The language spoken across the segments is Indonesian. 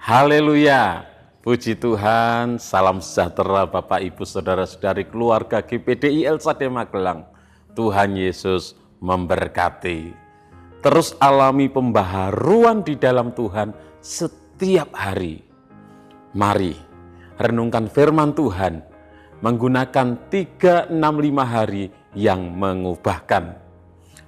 Haleluya, puji Tuhan, salam sejahtera Bapak Ibu Saudara-saudari keluarga GPDI Elsade Magelang. Tuhan Yesus memberkati. Terus alami pembaharuan di dalam Tuhan setiap hari. Mari renungkan firman Tuhan menggunakan 365 hari yang mengubahkan.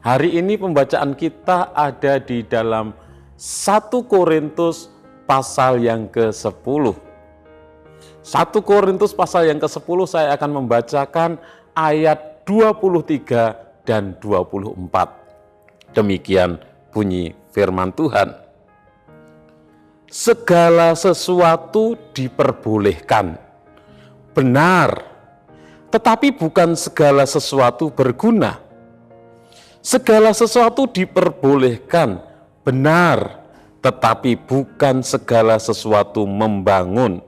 Hari ini pembacaan kita ada di dalam 1 Korintus pasal yang ke-10. 1 Korintus pasal yang ke-10 saya akan membacakan ayat 23 dan 24. Demikian bunyi firman Tuhan. Segala sesuatu diperbolehkan. Benar, tetapi bukan segala sesuatu berguna. Segala sesuatu diperbolehkan. Benar, tetapi bukan segala sesuatu membangun.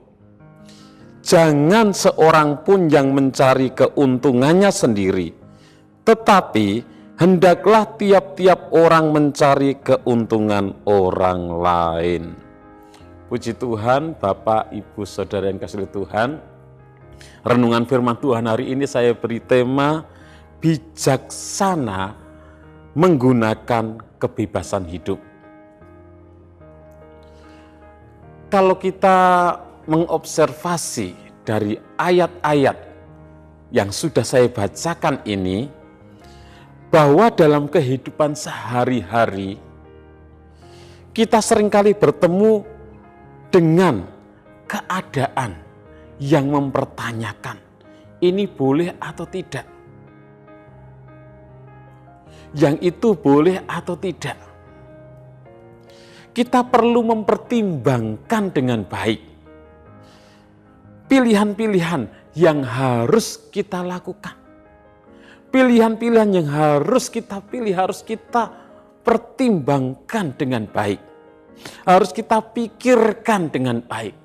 Jangan seorang pun yang mencari keuntungannya sendiri, tetapi hendaklah tiap-tiap orang mencari keuntungan orang lain. Puji Tuhan, Bapak, Ibu, Saudara yang kasih Tuhan. Renungan firman Tuhan hari ini saya beri tema bijaksana menggunakan kebebasan hidup. Kalau kita mengobservasi dari ayat-ayat yang sudah saya bacakan ini, bahwa dalam kehidupan sehari-hari kita seringkali bertemu dengan keadaan yang mempertanyakan ini boleh atau tidak, yang itu boleh atau tidak. Kita perlu mempertimbangkan dengan baik pilihan-pilihan yang harus kita lakukan. Pilihan-pilihan yang harus kita pilih, harus kita pertimbangkan dengan baik. Harus kita pikirkan dengan baik.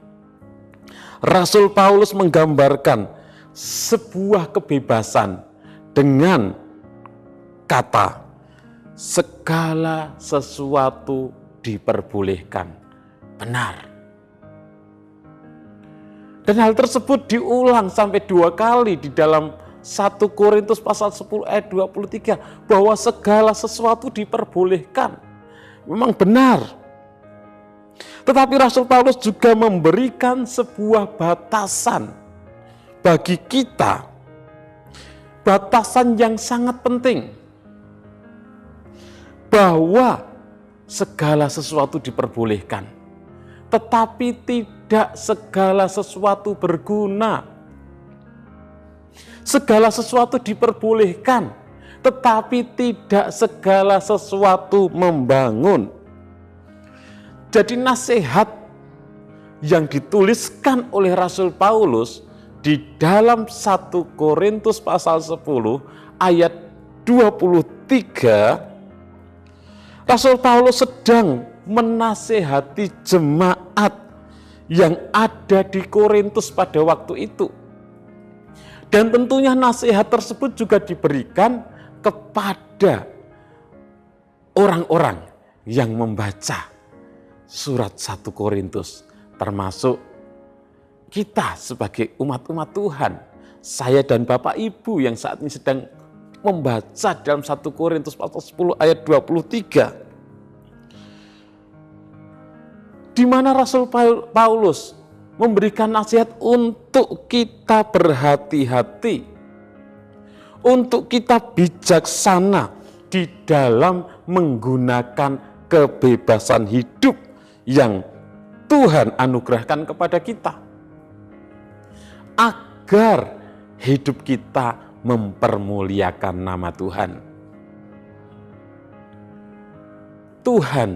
Rasul Paulus menggambarkan sebuah kebebasan dengan kata segala sesuatu diperbolehkan. Benar. Dan hal tersebut diulang sampai 2 kali di dalam 1 Korintus pasal 10 ayat 23 bahwa segala sesuatu diperbolehkan. Memang benar. Tetapi Rasul Paulus juga memberikan sebuah batasan bagi kita. Batasan yang sangat penting. Bahwa segala sesuatu diperbolehkan, tetapi tidak segala sesuatu berguna. Segala sesuatu diperbolehkan, tetapi tidak segala sesuatu membangun. Jadi nasihat yang dituliskan oleh Rasul Paulus di dalam 1 Korintus pasal 10 ayat 23, Rasul Paulus sedang menasehati jemaat yang ada di Korintus pada waktu itu. Dan tentunya nasihat tersebut juga diberikan kepada orang-orang yang membaca surat 1 Korintus. Termasuk kita sebagai umat-umat Tuhan. Saya dan Bapak Ibu yang saat ini sedang membaca dalam 1 Korintus pasal 10 ayat 23. Di mana Rasul Paulus memberikan nasihat untuk kita berhati-hati, untuk kita bijaksana di dalam menggunakan kebebasan hidup yang Tuhan anugerahkan kepada kita. Agar hidup kita mempermuliakan nama Tuhan. Tuhan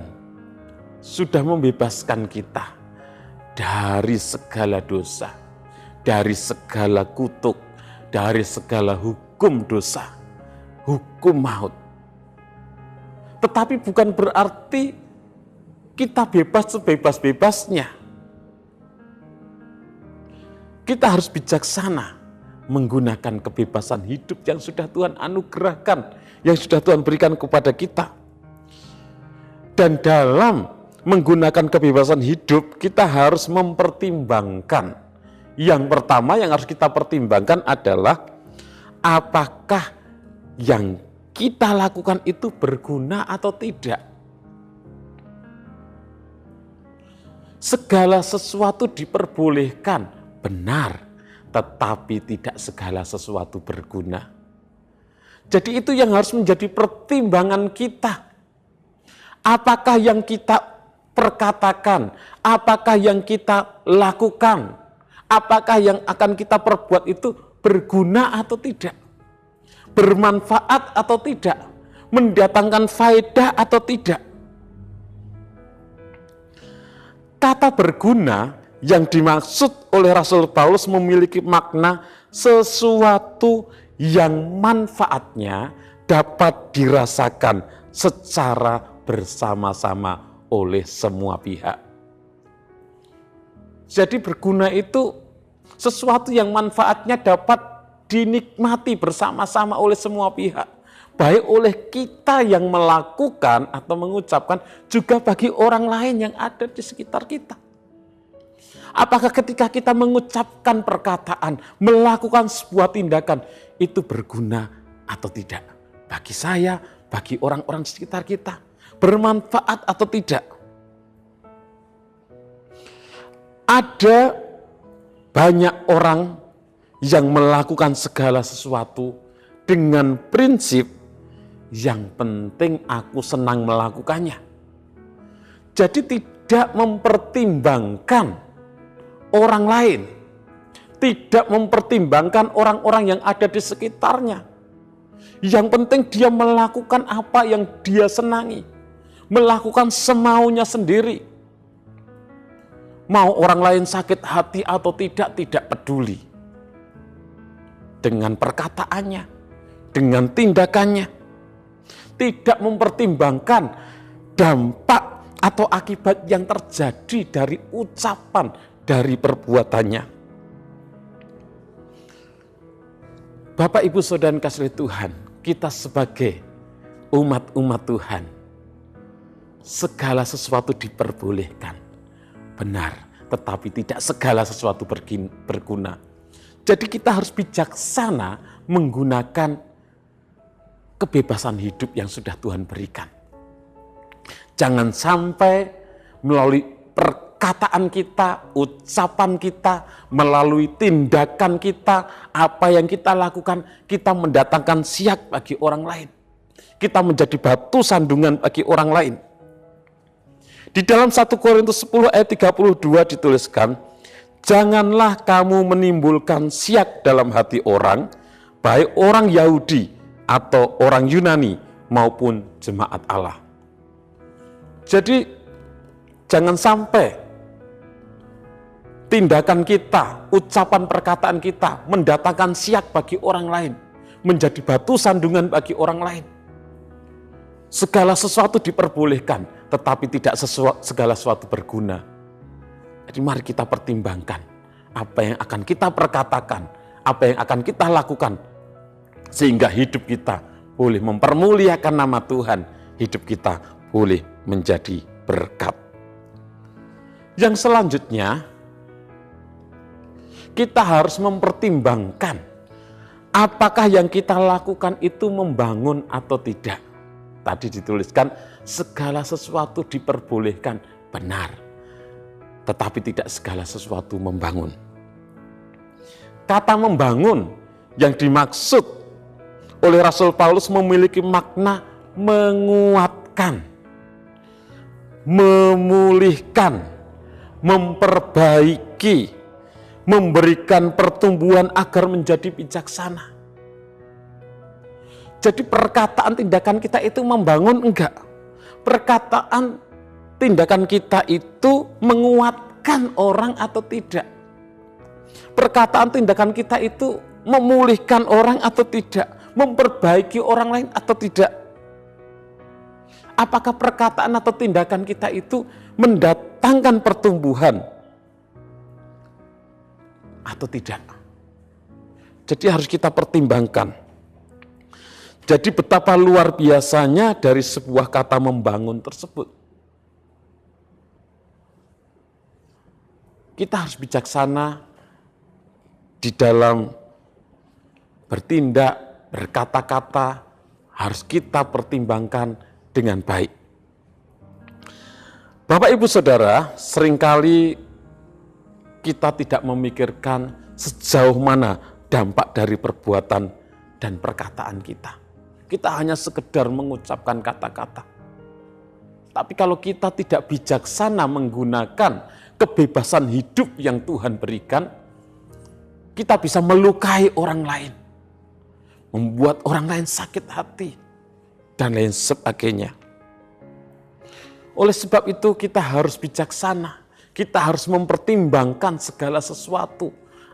sudah membebaskan kita dari segala dosa, dari segala kutuk, dari segala hukum dosa, hukum maut. Tetapi bukan berarti kita bebas sebebas-bebasnya. Kita harus bijaksana menggunakan kebebasan hidup yang sudah Tuhan anugerahkan, yang sudah Tuhan berikan kepada kita. Dan dalam menggunakan kebebasan hidup, kita harus mempertimbangkan. Yang pertama yang harus kita pertimbangkan adalah apakah yang kita lakukan itu berguna atau tidak. Segala sesuatu diperbolehkan, benar, tetapi tidak segala sesuatu berguna. Jadi itu yang harus menjadi pertimbangan kita. Apakah yang kita perkatakan, apakah yang kita lakukan, apakah yang akan kita perbuat itu berguna atau tidak, bermanfaat atau tidak, mendatangkan faedah atau tidak. Kata berguna yang dimaksud oleh Rasul Paulus memiliki makna sesuatu yang manfaatnya dapat dirasakan secara bersama-sama oleh semua pihak. Jadi berguna itu sesuatu yang manfaatnya dapat dinikmati bersama-sama oleh semua pihak. Baik oleh kita yang melakukan atau mengucapkan, juga bagi orang lain yang ada di sekitar kita. Apakah ketika kita mengucapkan perkataan, melakukan sebuah tindakan, itu berguna atau tidak? Bagi saya, bagi orang-orang di sekitar kita, bermanfaat atau tidak? Ada banyak orang yang melakukan segala sesuatu dengan prinsip yang penting aku senang melakukannya. Jadi tidak mempertimbangkan orang lain, tidak mempertimbangkan orang-orang yang ada di sekitarnya. Yang penting dia melakukan apa yang dia senangi, melakukan semaunya sendiri. Mau orang lain sakit hati atau tidak peduli. Dengan perkataannya, dengan tindakannya. Tidak mempertimbangkan dampak atau akibat yang terjadi dari ucapan, dari perbuatannya. Bapak, Ibu, Saudara kasih Tuhan, kita sebagai umat-umat Tuhan, segala sesuatu diperbolehkan. Benar, tetapi tidak segala sesuatu berguna. Jadi kita harus bijaksana menggunakan kebebasan hidup yang sudah Tuhan berikan. Jangan sampai melalui perkataan kita, ucapan kita, melalui tindakan kita, apa yang kita lakukan, kita mendatangkan siak bagi orang lain. Kita menjadi batu sandungan bagi orang lain. Di dalam 1 Korintus 10 ayat 32 dituliskan, janganlah kamu menimbulkan siak dalam hati orang, baik orang Yahudi atau orang Yunani maupun jemaat Allah. Jadi jangan sampai tindakan kita, ucapan perkataan kita mendatangkan siak bagi orang lain, menjadi batu sandungan bagi orang lain. Segala sesuatu diperbolehkan, tetapi tidak segala sesuatu berguna. Jadi mari kita pertimbangkan apa yang akan kita perkatakan, apa yang akan kita lakukan, sehingga hidup kita boleh mempermuliakan nama Tuhan, hidup kita boleh menjadi berkat. Yang selanjutnya, kita harus mempertimbangkan apakah yang kita lakukan itu membangun atau tidak. Tadi dituliskan segala sesuatu diperbolehkan, benar, tetapi tidak segala sesuatu membangun. Kata membangun yang dimaksud oleh Rasul Paulus memiliki makna menguatkan, memulihkan, memperbaiki, memberikan pertumbuhan agar menjadi bijaksana. Jadi perkataan tindakan kita itu membangun enggak? Perkataan tindakan kita itu menguatkan orang atau tidak? Perkataan tindakan kita itu memulihkan orang atau tidak? Memperbaiki orang lain atau tidak? Apakah perkataan atau tindakan kita itu mendatangkan pertumbuhan atau tidak? Jadi harus kita pertimbangkan. Jadi betapa luar biasanya dari sebuah kata membangun tersebut. Kita harus bijaksana di dalam bertindak, berkata-kata, harus kita pertimbangkan dengan baik. Bapak Ibu Saudara, seringkali kita tidak memikirkan sejauh mana dampak dari perbuatan dan perkataan kita. Kita hanya sekedar mengucapkan kata-kata. Tapi kalau kita tidak bijaksana menggunakan kebebasan hidup yang Tuhan berikan, kita bisa melukai orang lain, membuat orang lain sakit hati, dan lain sebagainya. Oleh sebab itu kita harus bijaksana, kita harus mempertimbangkan segala sesuatu.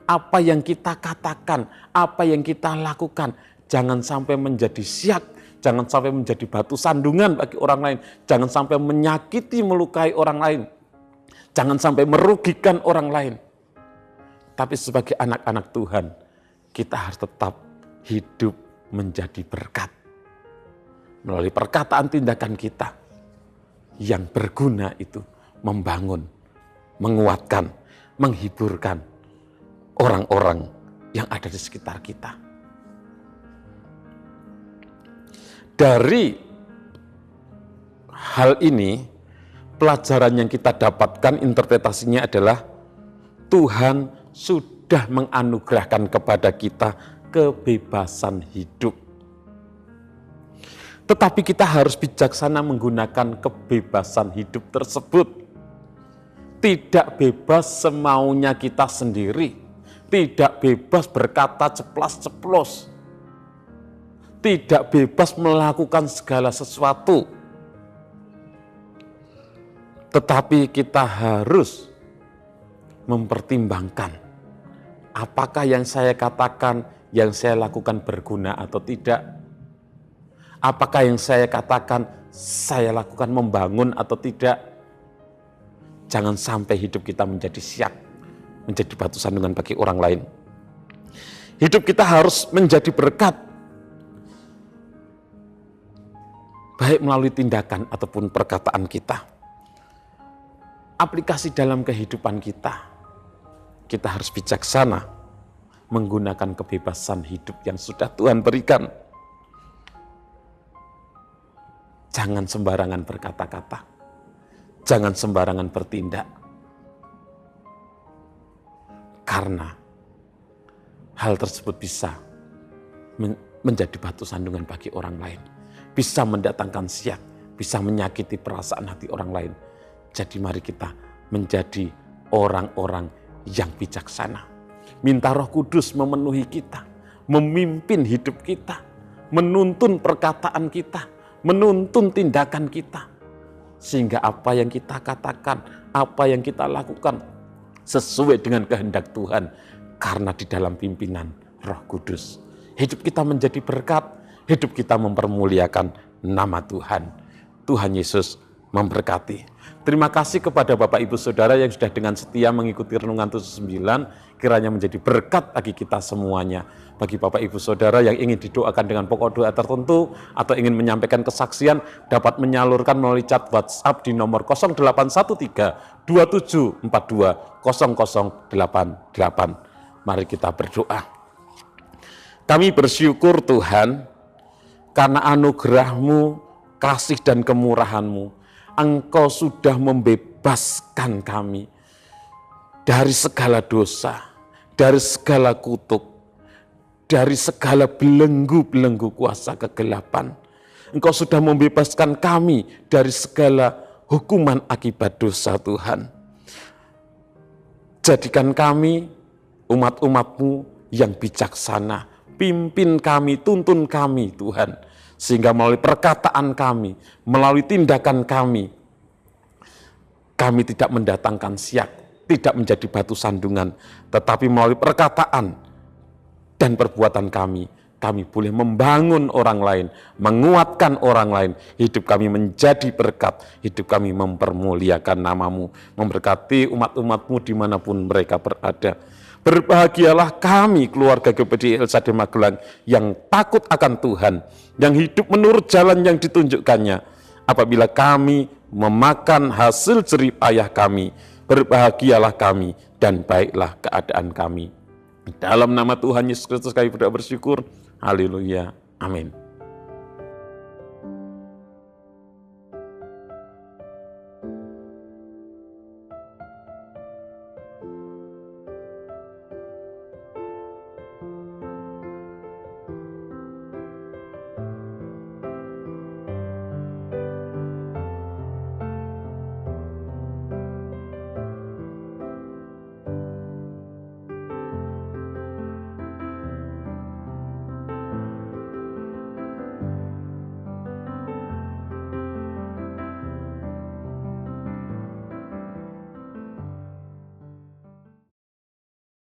Apa yang kita katakan, apa yang kita lakukan, jangan sampai menjadi siak, jangan sampai menjadi batu sandungan bagi orang lain, jangan sampai menyakiti, melukai orang lain, jangan sampai merugikan orang lain. Tapi sebagai anak-anak Tuhan, kita harus tetap hidup menjadi berkat. Melalui perkataan tindakan kita yang berguna itu membangun, menguatkan, menghiburkan orang-orang yang ada di sekitar kita. Dari hal ini, pelajaran yang kita dapatkan interpretasinya adalah Tuhan sudah menganugerahkan kepada kita kebebasan hidup. Tetapi kita harus bijaksana menggunakan kebebasan hidup tersebut. Tidak bebas semaunya kita sendiri. Tidak bebas berkata ceplas-ceplos. Tidak bebas melakukan segala sesuatu. Tetapi kita harus mempertimbangkan apakah yang saya katakan, yang saya lakukan berguna atau tidak. Apakah yang saya katakan, saya lakukan membangun atau tidak. Jangan sampai hidup kita menjadi siak, menjadi batu sandungan bagi orang lain. Hidup kita harus menjadi berkat, baik melalui tindakan ataupun perkataan kita. Aplikasi dalam kehidupan kita harus bijaksana menggunakan kebebasan hidup yang sudah Tuhan berikan. Jangan sembarangan berkata-kata, jangan sembarangan bertindak, karena hal tersebut bisa menjadi batu sandungan bagi orang lain, bisa mendatangkan siak, bisa menyakiti perasaan hati orang lain. Jadi mari kita menjadi orang-orang yang bijaksana. Minta Roh Kudus memenuhi kita, memimpin hidup kita, menuntun perkataan kita, menuntun tindakan kita. Sehingga apa yang kita katakan, apa yang kita lakukan sesuai dengan kehendak Tuhan. Karena di dalam pimpinan Roh Kudus, hidup kita menjadi berkat, hidup kita mempermuliakan nama Tuhan. Tuhan Yesus memberkati. Terima kasih kepada Bapak Ibu Saudara yang sudah dengan setia mengikuti Renungan 79, kiranya menjadi berkat bagi kita semuanya. Bagi Bapak Ibu Saudara yang ingin didoakan dengan pokok doa tertentu atau ingin menyampaikan kesaksian, dapat menyalurkan melalui chat WhatsApp di nomor 0813 2742 0088. Mari kita berdoa. Kami bersyukur Tuhan, karena anugerah-Mu, kasih dan kemurahan-Mu, Engkau sudah membebaskan kami dari segala dosa, dari segala kutuk, dari segala belenggu-belenggu kuasa kegelapan. Engkau sudah membebaskan kami dari segala hukuman akibat dosa Tuhan. Jadikan kami umat-umat-Mu yang bijaksana. Pimpin kami, tuntun kami Tuhan. Sehingga melalui perkataan kami, melalui tindakan kami tidak mendatangkan siak, tidak menjadi batu sandungan, tetapi melalui perkataan dan perbuatan kami boleh membangun orang lain, menguatkan orang lain. Hidup kami menjadi berkat, hidup kami mempermuliakan nama-Mu, memberkati umat-umat-Mu dimanapun mereka berada. Berbahagialah kami keluarga GPD LSD Magelang yang takut akan Tuhan, yang hidup menurut jalan yang ditunjukkannya. Apabila kami memakan hasil jerih payah kami, berbahagialah kami dan baiklah keadaan kami. Dalam nama Tuhan Yesus Kristus kami berdoa bersyukur. Haleluya. Amin.